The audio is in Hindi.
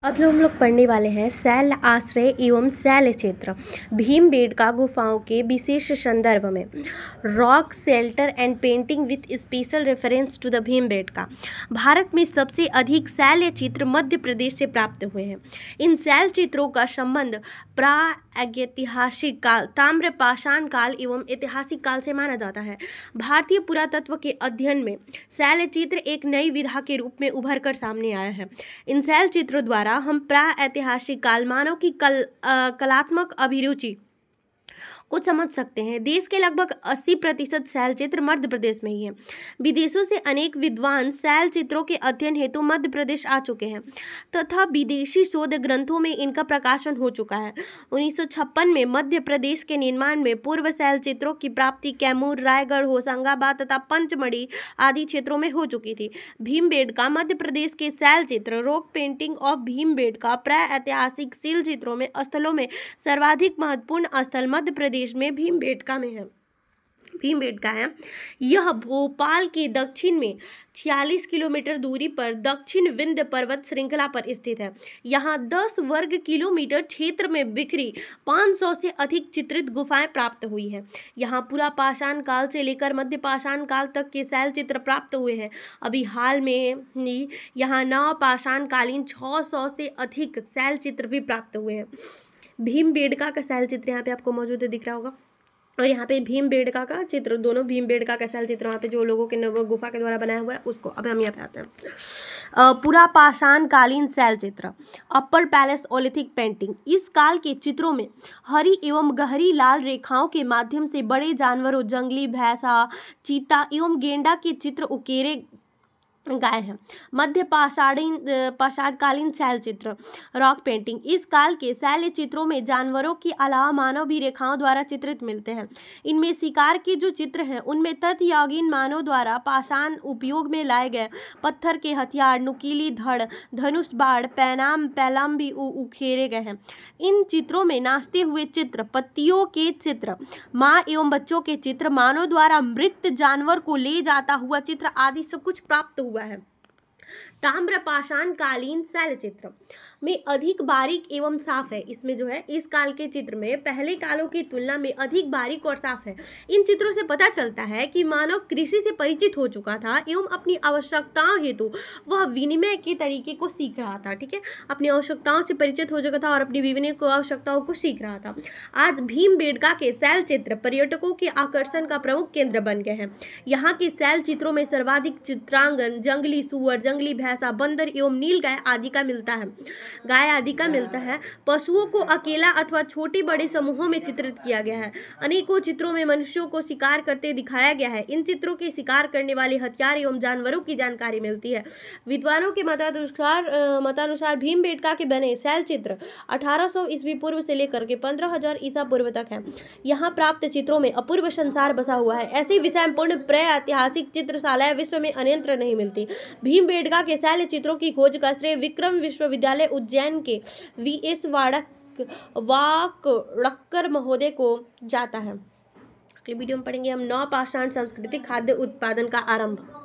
अब जो हम लोग पढ़ने वाले हैं शैल आश्रय एवं शैल क्षेत्र भीमबेटका गुफाओं के विशेष संदर्भ में rock shelter and painting with special reference to the Bhimbetka. Bharat में सबसे अधिक शैल चित्र मध्य प्रदेश से प्राप्त हुए हैं। इन शैल चित्रों का संबंध प्रागैतिहासिक काल, ताम्रपाषाण काल एवं ऐतिहासिक काल से माना जाता है। भारतीय पुरातत्व के अध्ययन में शैल चित्र एक नई विधा के रूप में उभर कर सामने आया है। इन शैल चित्रों द्वारा हम प्रागैतिहासिक काल मानव की कलात्मक अभिरुचि को समझ सकते हैं। देश के लगभग 80% शैल चित्र मध्य प्रदेश में ही है। विदेशों से अनेक विद्वान शैल चित्रों के अध्ययन हेतु मध्य प्रदेश आ चुके हैं तथा विदेशी शोध ग्रंथों में इनका प्रकाशन हो चुका है। 1956 में मध्य प्रदेश के निर्माण में पूर्व शैल चित्रों की प्राप्ति कैमूर, रायगढ़, होशंगाबाद तथा पंचमढ़ी आदि क्षेत्रों में हो चुकी थी। भीमबेटका मध्य प्रदेश के शैल चित्र रॉक पेंटिंग ऑफ भीमबेटका प्रागैतिहासिक शैल चित्रों में स्थलों में सर्वाधिक महत्वपूर्ण स्थल मध्य प्रदेश में भीमबेटका में है। भीमबेटका है यह भोपाल के दक्षिण में 46 किलोमीटर दूरी पर दक्षिण विंध्य पर्वत श्रृंखला पर स्थित है। यहाँ 10 वर्ग किलोमीटर क्षेत्र में बिखरी 500 से अधिक चित्रित गुफाएं प्राप्त हुई हैं। यहाँ पुरापाषाण काल से लेकर मध्य पाषाण काल तक के शैल चित्र प्राप्त हुए हैं। अभी हाल में यहाँ नवपाषाण कालीन 600 से अधिक शैल चित्र भी प्राप्त हुए हैं। भीमबेटका का शैल चित्र यहाँ पे आपको मौजूद दिख रहा होगा और यहाँ पे भीमबेटका का चित्र, दोनों भीमबेटका का शैल चित्र वहाँ पे जो लोगों के गुफा के द्वारा बनाया हुआ है उसको। अब हम यहाँ पे आते हैं। पुरापाषाण कालीन शैल चित्र अपर पैलेस ओलिथिक पेंटिंग। इस काल के चित्रों में हरी एवं गहरी लाल रेखाओं के माध्यम से बड़े जानवरों, जंगली भैंसा, चीता एवं गेंडा के चित्र उकेरे गाय हैं। मध्य पाषाणकालीन शैल चित्र रॉक पेंटिंग। इस काल के शैल चित्रों में जानवरों के अलावा मानव भी रेखाओं द्वारा चित्रित मिलते हैं। इनमें शिकार के जो चित्र हैं उनमें तथ्ययुगीन मानव द्वारा पाषाण उपयोग में लाए गए पत्थर के हथियार, नुकीली धड़, धनुष, बाण, पैलाम भी उकेरे गए हैं। इन चित्रों में नाचते हुए चित्र, पत्तियों के चित्र, माँ एवं बच्चों के चित्र, मानव द्वारा मृत जानवर को ले जाता हुआ चित्र आदि सब कुछ प्राप्त हुआ है। ताम्रपाषाण कालीन शैल चित्र में अधिक बारीक एवं साफ है। इसमें जो है इस काल के चित्र में पहले कालों की तुलना में अधिक बारीक और साफ है। इन चित्रों से पता चलता है कि मानव कृषि से परिचित हो चुका था एवं अपनी आवश्यकताओं हेतु वह विनिमय के तरीके को सीख रहा था। ठीक है, अपनी आवश्यकताओं से परिचित हो चुका था और अपनी विनिमय को आवश्यकताओं को सीख रहा था। आज भीमबेटका के शैल चित्र पर्यटकों के आकर्षण का प्रमुख केंद्र बन गए हैं। यहाँ के शैल चित्रों में सर्वाधिक चित्रांगन जंगली सुअर, जंगली भैंसा, बंदर एवं नील गाय आदि का मिलता है। पशुओं को अकेला अथवा छोटे बड़े समूहों में चित्रित किया गया है। अनेकों चित्रों में मनुष्यों को शिकार करते दिखाया गया है। इन चित्रों के शिकार करने वाले हथियार एवं जानवरों की जानकारी मिलती है। विद्वानों के मतानुसार भीमबेटका के बने शैल चित्र 1800 ईस्वी पूर्व से लेकर के 15,000 ईसा पूर्व तक है। यहाँ प्राप्त चित्रों में अपूर्व संसार बसा हुआ है। ऐसी विषयपूर्ण प्रागैतिहासिक चित्रशालाएं विश्व में अन्यत्र नहीं मिलती। भीमबेटका के शैल चित्रों की खोज का श्रेय विक्रम विश्वविद्यालय उज्जैन के वीएस वाकड़कर महोदय को जाता है। अगले वीडियो में पढ़ेंगे हम नवपाषाण संस्कृति खाद्य उत्पादन का आरंभ।